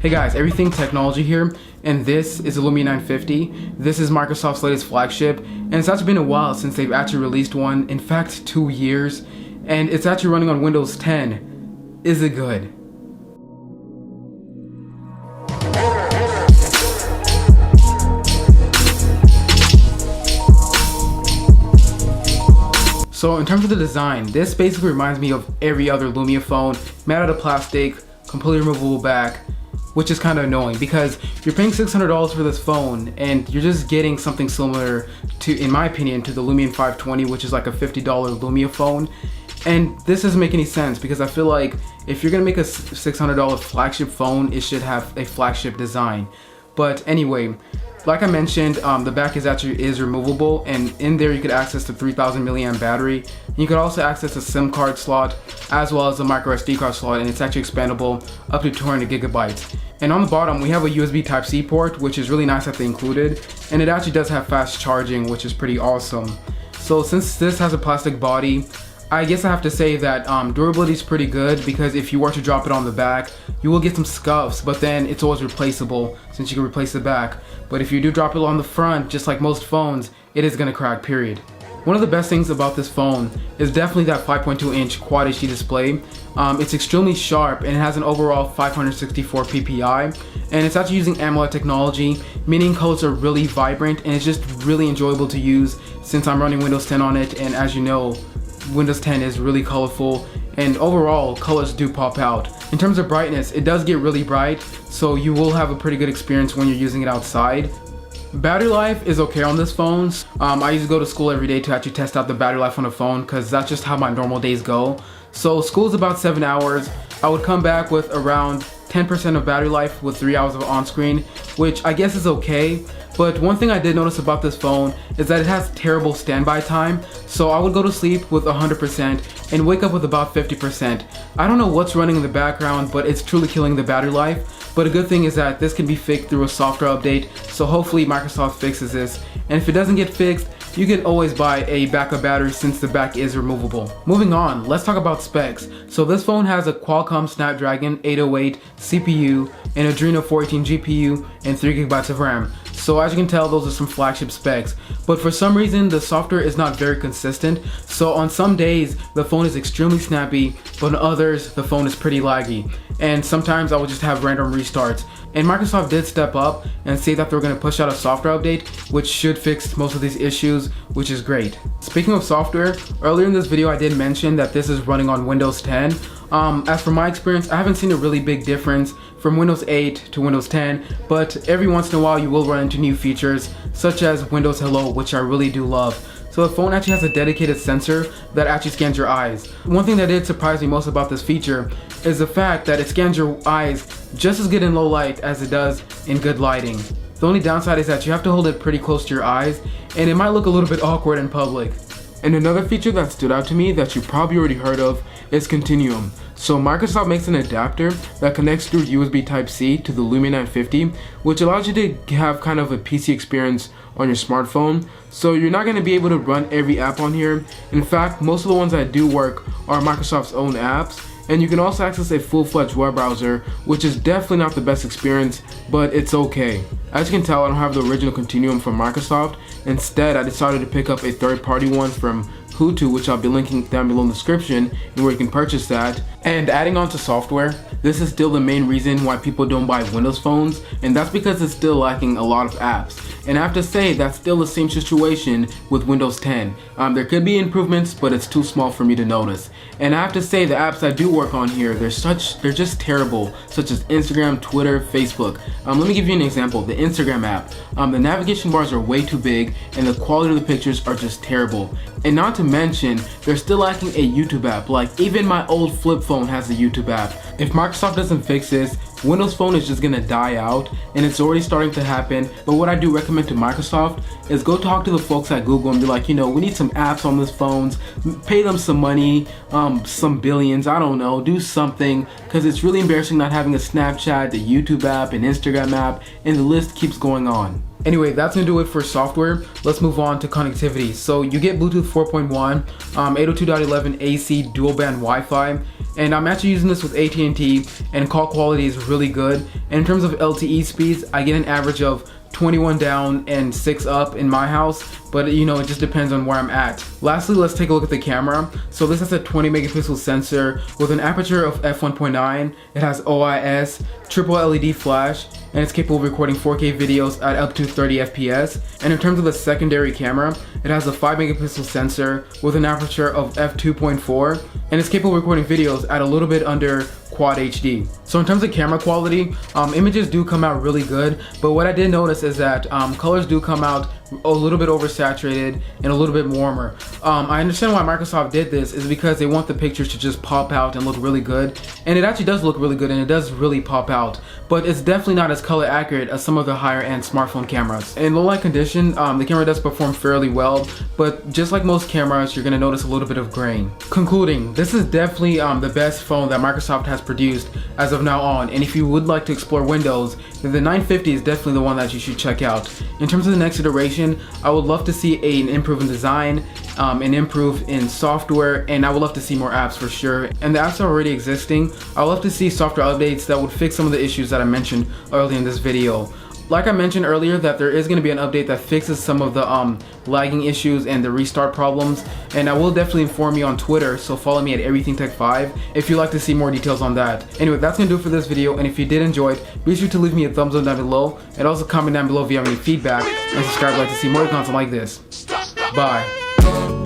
Hey guys, Everything Technology here, and this is the Lumia 950. This is Microsoft's latest flagship, and it's actually been a while since they've actually released one. In fact, 2 years, and it's actually running on Windows 10. Is it good? So in terms of the design, this basically reminds me of every other Lumia phone, made out of plastic, completely removable back, which is kind of annoying because you're paying $600 for this phone and you're just getting something similar to, in my opinion, to the Lumia 520, which is like a $50 Lumia phone. And this doesn't make any sense because I feel like if you're gonna make a $600 flagship phone, it should have a flagship design. But anyway, like I mentioned, the back is removable, and in there you could access the 3000 milliamp battery. You could also access a SIM card slot as well as a micro SD card slot, and it's actually expandable up to 200 gigabytes. And on the bottom we have a USB Type-C port, which is really nice that they included, and it actually does have fast charging, which is pretty awesome. So since this has a plastic body, I guess I have to say that durability is pretty good, because if you were to drop it on the back, you will get some scuffs, but then it's always replaceable since you can replace the back. But if you do drop it on the front, just like most phones, it is gonna crack, period. One of the best things about this phone is definitely that 5.2-inch Quad HD display. It's extremely sharp and it has an overall 564 ppi, and it's actually using AMOLED technology, meaning colors are really vibrant and it's just really enjoyable to use since I'm running Windows 10 on it, and as you know, Windows 10 is really colorful and overall colors do pop out. In terms of brightness, it does get really bright, so you will have a pretty good experience when you're using it outside. Battery life is okay on this phone. I used to go to school every day to actually test out the battery life on the phone because that's just how my normal days go. So school's about 7 hours. I would come back with around 10% of battery life with 3 hours of on-screen, which I guess is okay. But one thing I did notice about this phone is that it has terrible standby time. So I would go to sleep with 100% and wake up with about 50%. I don't know what's running in the background, but it's truly killing the battery life. But a good thing is that this can be fixed through a software update, so hopefully Microsoft fixes this. And if it doesn't get fixed, you can always buy a backup battery since the back is removable. Moving on, let's talk about specs. So this phone has a Qualcomm Snapdragon 808 CPU, an Adreno 418 GPU, and 3GB of RAM. So as you can tell, those are some flagship specs. But for some reason, the software is not very consistent. So on some days, the phone is extremely snappy, but on others, the phone is pretty laggy. And sometimes I would just have random restarts. And Microsoft did step up and say that they're going to push out a software update, which should fix most of these issues, which is great. Speaking of software, earlier in this video I did mention that this is running on Windows 10. As for my experience, I haven't seen a really big difference from Windows 8 to Windows 10, but every once in a while you will run into new features such as Windows Hello, which I really do love. So the phone actually has a dedicated sensor that actually scans your eyes. One thing that did surprise me most about this feature is the fact that it scans your eyes just as good in low light as it does in good lighting. The only downside is that you have to hold it pretty close to your eyes, and it might look a little bit awkward in public. And another feature that stood out to me that you probably already heard of is Continuum. So Microsoft makes an adapter that connects through USB Type-C to the Lumia 950, which allows you to have kind of a PC experience on your smartphone. So you're not going to be able to run every app on here. In fact, most of the ones that do work are Microsoft's own apps. And you can also access a full-fledged web browser, which is definitely not the best experience, but it's okay. As you can tell, I don't have the original Continuum from Microsoft. Instead, I decided to pick up a third-party one from Hutu, which I'll be linking down below in the description and where you can purchase that. And adding on to software, this is still the main reason why people don't buy Windows phones, and that's because it's still lacking a lot of apps. And I have to say that's still the same situation with Windows 10. There could be improvements, but it's too small for me to notice. And I have to say the apps that do work on here, they're just terrible, such as Instagram, Twitter, Facebook. Let me give you an example. The Instagram app, the navigation bars are way too big and the quality of the pictures are just terrible. And not to mention, they're still lacking a YouTube app. Like even my old flip phone has a YouTube app. If Microsoft doesn't fix this, Windows Phone is just gonna die out, and it's already starting to happen. But what I do recommend to Microsoft is go talk to the folks at Google and be like, you know, we need some apps on these phones, pay them some money, some billions, I don't know, do something, because it's really embarrassing not having a Snapchat, a YouTube app, an Instagram app, and the list keeps going on. Anyway, that's gonna do it for software. Let's move on to connectivity. So you get Bluetooth 4.1, 802.11 AC dual band Wi-Fi. and I'm actually using this with AT&T, and call quality is really good. And in terms of LTE speeds, I get an average of 21 down and 6 up in my house, but you know, it just depends on where I'm at. Lastly, let's take a look at the camera. So this has a 20 megapixel sensor with an aperture of f1.9. It has OIS, triple LED flash, and it's capable of recording 4K videos at up to 30 FPS. And in terms of the secondary camera, it has a 5 megapixel sensor with an aperture of f2.4, and it's capable of recording videos at a little bit under Quad HD. So in terms of camera quality, images do come out really good, but what I did notice is that colors do come out a little bit oversaturated and a little bit warmer. I understand why Microsoft did this is because they want the pictures to just pop out and look really good, and it actually does look really good and it does really pop out, but it's definitely not as color accurate as some of the higher end smartphone cameras. In low light condition, the camera does perform fairly well, but just like most cameras, you're going to notice a little bit of grain. Concluding, this is definitely the best phone that Microsoft has produced as of now on, and if you would like to explore Windows, then the 950 is definitely the one that you should check out. In terms of the next iteration, I would love to see an improve in design, an improve in software, and I would love to see more apps for sure. And the apps are already existing. I would love to see software updates that would fix some of the issues that I mentioned earlier in this video. Like I mentioned earlier, that there is going to be an update that fixes some of the lagging issues and the restart problems, and I will definitely inform you on Twitter, so follow me at EverythingTech5 if you'd like to see more details on that. Anyway, that's going to do it for this video, and if you did enjoy it, be sure to leave me a thumbs up down below, and also comment down below if you have any feedback, and subscribe if you'd like to see more content like this. Bye.